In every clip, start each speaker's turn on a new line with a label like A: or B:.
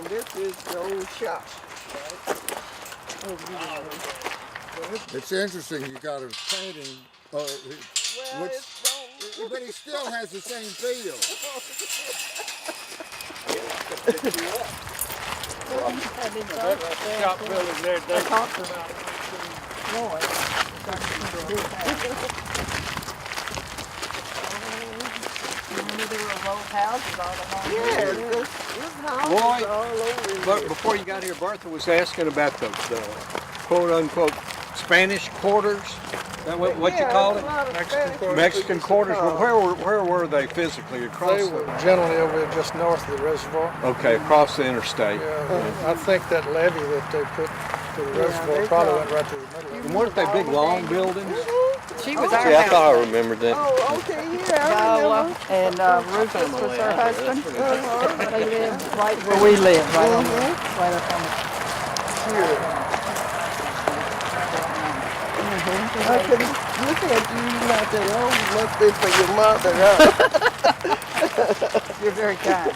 A: This is the old shop.
B: It's interesting you got a painting, but he still has the same feel.
C: Shop building there, they talked about
D: There were old houses all along.
A: Yeah, this houses all over.
C: But before you got here, Bertha was asking about the quote-unquote Spanish quarters. Is that what you call it? Mexican quarters. But where were they physically? Across
E: They were generally over there just north of the reservoir.
C: Okay, across the interstate.
E: Yeah, I think that levee that they put to the reservoir probably went right to the middle of it.
C: And weren't they big long buildings?
D: She was our
F: See, I
D: house.
F: thought I remembered that.
A: Oh, okay, yeah, I
D: Lola
A: remember.
D: and Rufus was her husband. They lived right where we live, right on right up on the.
A: I could look at you not that old. Must be for your mother, huh?
D: You're very kind.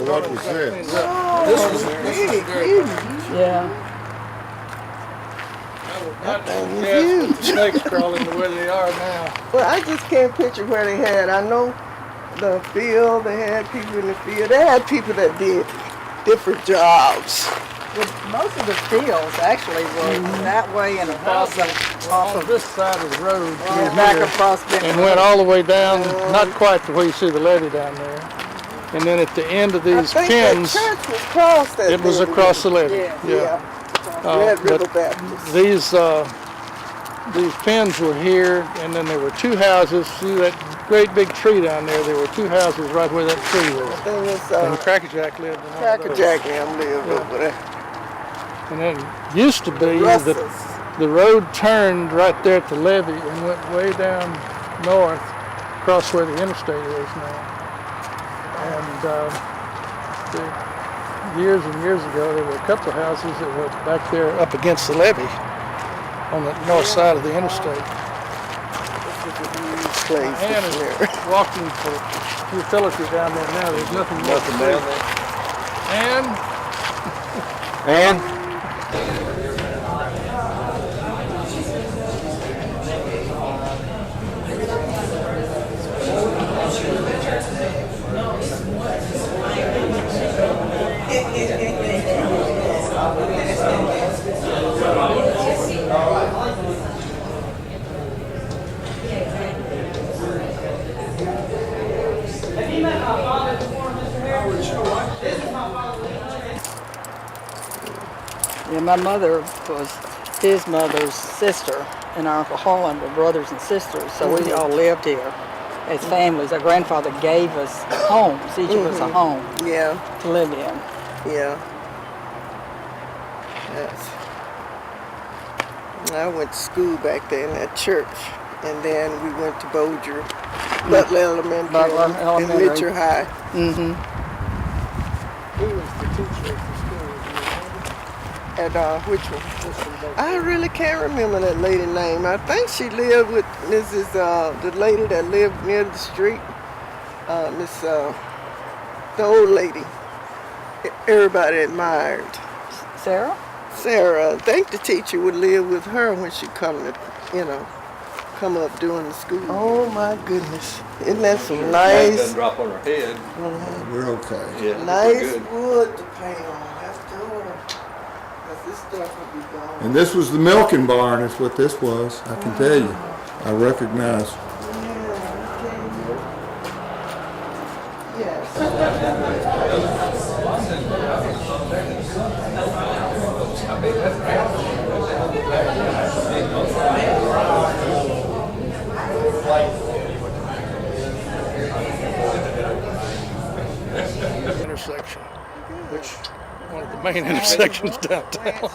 B: What was this?
A: This was big.
D: Yeah.
A: That thing is huge.
E: Snakes crawling the way they are now.
A: Well, I just can't picture where they had. I know the field, they had people in the field. They had people that did different jobs.
D: Well, most of the fields actually were that way and across
E: Off of this side of the road,
D: back across Benton
E: and went all the way down, not quite to where you see the levee down there. And then at the end of these
A: I think
E: pins,
A: that church was across that
E: it was
A: levee.
E: across the levee.
A: Yeah. Red River
E: But
A: Baptist.
E: these pins were here, and then there were two houses. See that great big tree down there? There were two houses right where that tree was.
A: I think it's
E: And Cracker Jack lived in one of
A: Cracker
E: those.
A: Jack them lived over there.
E: And then it used to be that
A: Russells.
E: the road turned right there at the levee and went way down north, across where the interstate is now. And years and years ago, there were a couple of houses that were back there up against the levee on the north side of the interstate.
A: Place
E: And
A: is
E: is
A: there.
E: walking for utility down there now. There's nothing more to do. And
D: Yeah, my mother was his mother's sister, and our Uncle Harlan were brothers and sisters, so we all lived here as families. Our grandfather gave us homes. Each of us a home
A: Yeah,
D: to live in.
A: yeah. Yes. I went to school back there in that church, and then we went to Butler Elementary,
D: Butler
A: and
D: Elementary.
A: Mitchell High.
D: Mm-hmm.
E: who was the teacher at the school?
A: At which one? I really can't remember that lady name. I think she lived with Mrs. The lady that lived near the street. The old lady. Everybody admired.
D: Sarah?
A: Sarah. I think the teacher would live with her when she come up doing the school. Oh my goodness. Isn't that some
F: Doesn't
A: nice,
F: drop on her head.
B: We're okay.
F: Yeah,
A: nice
F: good.
A: wood to paint on? That's the order. this stuff will be gone.
B: And this was the milking barn, is what this was. I can tell you. I recognize.
E: Intersection, which one of the main intersections downtown.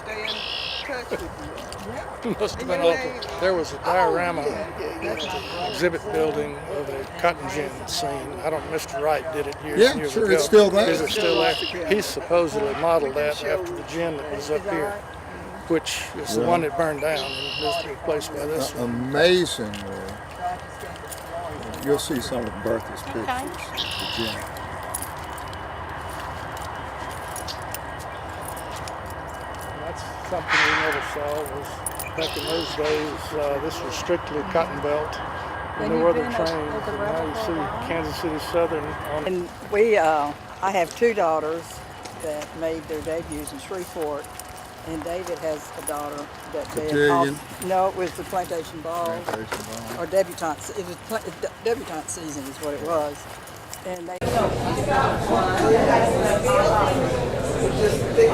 E: Must have been awful. There was a diorama at the exhibit building of a cotton gin scene. I don't know, Mr. Wright did it years and years ago.
B: Sure, it's still there.
E: Is it still there? He supposedly modeled that after the gin that was up here, which is the one that burned down and was replaced by this one.
B: Amazingly, you'll see some of Bertha's pictures of the gin.
E: That's something we never saw. Was back in those days, this was strictly cotton belt. No other trains. And now you see Kansas City Southern on.
D: And I have two daughters that made their debuts in Shreveport, and David has a daughter that did. No, it was the Plantation Ball. Or debutante. It was debutante season is what it was. And they.
A: Just think